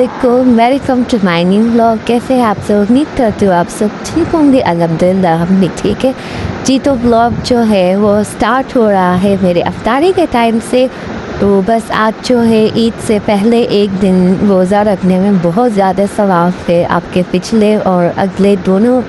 Welcome to my new vlog. कैसे हैं आप सब? उम्मीद करती हूँ आप सब ठीक होंगे। अल्हम्दुलिल्लाह हम भी ठीक है जी। तो व्लॉग जो है वो स्टार्ट हो रहा है मेरे अफ्तारी के टाइम से। तो बस आज जो है ईद से पहले एक दिन रोज़ा रखने में बहुत ज़्यादा सवाब थे। आपके पिछले और अगले दोनों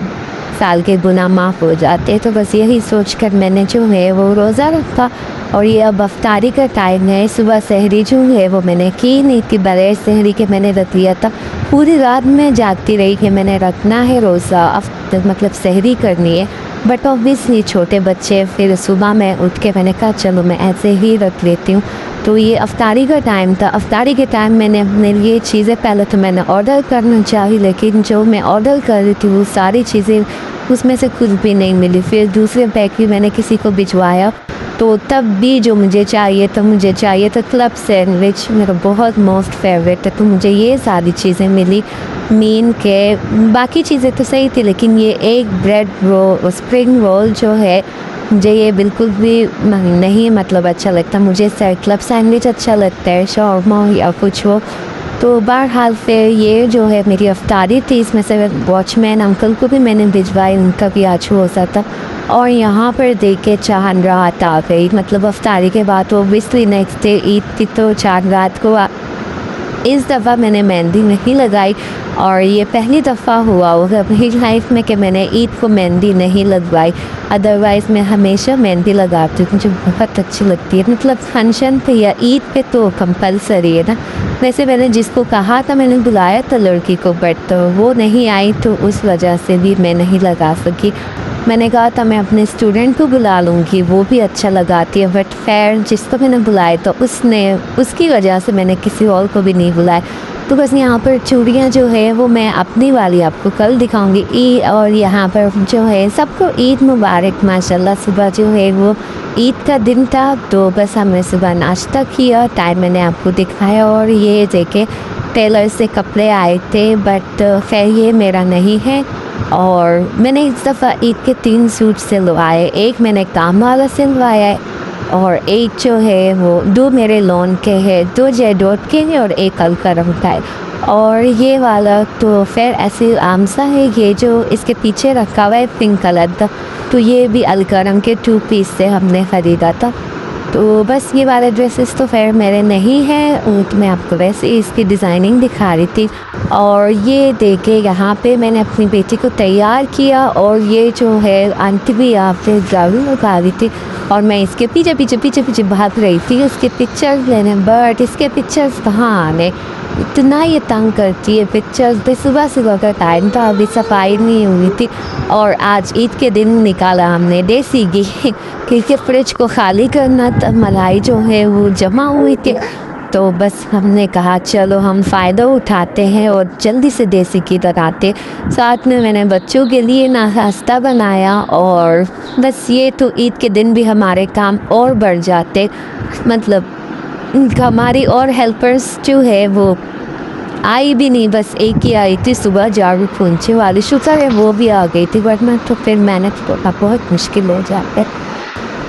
साल के गुनाह माफ़ हो जाते। तो बस यही सोचकर मैंने जो है वो रोज़ा रखा। और ये अब अफ्तारी का टाइम है। सुबह सहरी जो है वो मैंने की नहीं थी, बगैर सहरी के मैंने रख लिया था। पूरी रात में जागती रही कि मैंने रखना है रोज़ा, मतलब सहरी करनी है। बट ऑब्वियसली छोटे बच्चे, फिर सुबह में उठ के मैंने कहा चलो मैं ऐसे ही रख लेती हूँ। तो ये अफ्तारी का टाइम था। अफ्तारी के टाइम मैंने अपने लिए चीज़ें पहले तो मैंने ऑर्डर करना चाहिए, लेकिन जो मैं ऑर्डर कर रही थी वो सारी चीज़ें उसमें से कुछ भी नहीं मिली। फिर दूसरे पैक भी मैंने किसी को भिजवाया, तो तब भी जो मुझे चाहिए था क्लब सैंडविच, मेरा बहुत मोस्ट फेवरेट है। तो मुझे ये सारी चीज़ें मिली। मीन के बाकी चीज़ें तो सही थी, लेकिन ये एक ब्रेड रोल, स्प्रिंग रोल जो है, मुझे ये बिल्कुल भी नहीं मतलब अच्छा लगता। मुझे क्लब सैंडविच अच्छा लगता है, शौरमा या कुछ हो। तो बहरहाल फिर ये जो है मेरी अफ्तारी थी। इसमें से वॉचमैन अंकल को भी मैंने भिजवाई, उनका भी आज हो सकता। और यहाँ पर देख के चांद रात आ गई। मतलब अफ्तारी के बाद ओबियसली नेक्स्ट डे ईद थी, तो चांद रात को इस दफ़ा मैंने मेहंदी नहीं लगाई। और ये पहली दफ़ा हुआ होगा अपनी लाइफ में कि मैंने ईद को मेहंदी नहीं लगवाई। अदरवाइज़ मैं हमेशा मेहंदी लगाती हूँ, मुझे बहुत अच्छी लगती है। मतलब फंक्शन पे या ईद पे तो कंपलसरी है ना। वैसे मैंने जिसको कहा था, मैंने बुलाया था लड़की को, बट वो नहीं आई, तो उस वजह से भी मैं नहीं लगा सकी। मैंने कहा था मैं अपने स्टूडेंट को बुला लूँगी, वो भी अच्छा लगाती है। बट खैर जिसको मैंने बुलाया तो उसकी वजह से मैंने किसी और को भी नहीं बुलाया। तो बस यहाँ पर चूड़ियाँ जो है वो मैं अपनी वाली आपको कल दिखाऊंगी। और यहाँ पर जो है सबको ईद मुबारक माशाल्लाह। सुबह जो है वो ईद का दिन था, तो बस हमने सुबह नाश्ता किया, टाइम मैंने आपको दिखाया। और ये देखे टेलर से कपड़े आए थे, बट खैर ये मेरा नहीं है। और मैंने इस दफ़ा ईद के 3 सूट सिलवाए। एक मैंने काम वाला सिलवाया है, और एक जो है वो 2 मेरे लोन के हैं, 2 जैडोट के हैं और एक अलकरम का है। और ये वाला तो फिर ऐसे आम सा है। ये जो इसके पीछे रखा हुआ है पिंक कलर का, तो ये भी अलकरम के 2 पीस से हमने ख़रीदा था। तो बस ये वाले ड्रेसेस तो खैर मेरे नहीं हैं, तो मैं आपको वैसे इसकी डिज़ाइनिंग दिखा रही थी। और ये देखे यहाँ पे मैंने अपनी बेटी को तैयार किया। और ये जो है आंटी भी यहाँ पे झाड़ू लगा रही थी, और मैं इसके पीछे भाग रही थी उसके पिक्चर्स लेने। बट इसके पिक्चर्स कहाँ आने, इतना ये तंग करती है पिक्चर्स पे। सुबह का टाइम था, अभी सफाई नहीं हुई थी। और आज ईद के दिन निकाला हमने देसी घी, क्योंकि फ्रिज को खाली करना था, मलाई जो है वो जमा हुई थी। तो बस हमने कहा चलो हम फ़ायदा उठाते हैं और जल्दी से देसी घी लगाते। साथ में मैंने बच्चों के लिए नाश्ता बनाया। और बस ये तो ईद के दिन भी हमारे काम और बढ़ जाते। मतलब हमारी और हेल्पर्स जो है वो आई भी नहीं, बस एक ही आई थी सुबह, झाड़ू पोंछे वाली। शुक्र है वो भी आ गई थी, वरना तो फिर मैंने बहुत मुश्किल हो जाता है।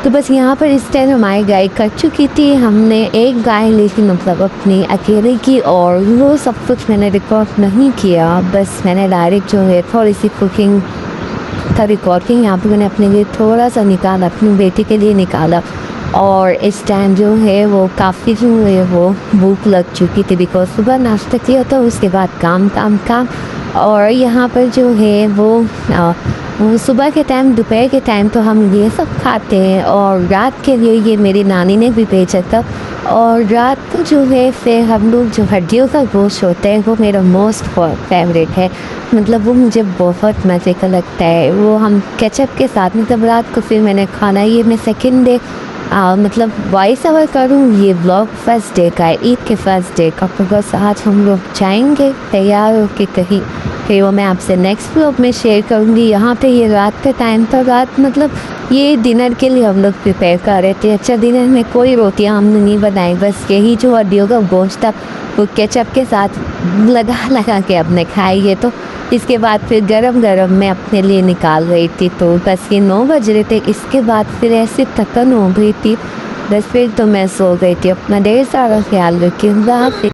तो बस यहाँ पर इस टाइम हमारी गाय कट चुकी थी। हमने एक गाय ली थी, मतलब अपनी अकेले की, और वो सब कुछ मैंने रिकॉर्ड नहीं किया। बस मैंने डायरेक्ट जो है थोड़ी सी कुकिंग का रिकॉर्डिंग यहाँ पर मैंने अपने लिए थोड़ा सा निकाला, अपनी बेटी के लिए निकाला। और इस टाइम जो है वो काफ़ी जो है वो भूख लग चुकी थी, बिकॉज सुबह नाश्ता किया था, उसके बाद काम। और यहाँ पर जो है वो सुबह के टाइम, दोपहर के टाइम तो हम ये सब खाते हैं। और रात के लिए ये मेरी नानी ने भी भेजा था। और रात को जो है फिर हम लोग जो हड्डियों का गोश्त होता है वो मेरा मोस्ट फेवरेट है। मतलब वो मुझे बहुत मज़े का लगता है। वो हम केचप के साथ, मतलब रात को फिर मैंने खाना, ये मैं सेकेंड डे मतलब वॉइस ओवर करूँ। ये ब्लॉग फर्स्ट डे का है, ईद के फर्स्ट डे का। बस आज हम लोग जाएंगे तैयार होके कहीं, फिर वो मैं आपसे नेक्स्ट ब्लॉग में शेयर करूँगी। यहाँ पे ये रात का टाइम था, रात मतलब ये डिनर के लिए हम लोग प्रिपेयर कर रहे थे। अच्छा, डिनर में कोई रोटियाँ हमने नहीं बनाई, बस यही जो हड्डियों का गोश्त था वो केचप के साथ लगा के अपने खाइए। तो इसके बाद फिर गरम मैं अपने लिए निकाल रही थी। तो बस ये 9 बज रहे थे। इसके बाद फिर ऐसी थकन हो गई थी, बस फिर तो मैं सो गई थी। अपना ढेर सारा ख्याल रखिए।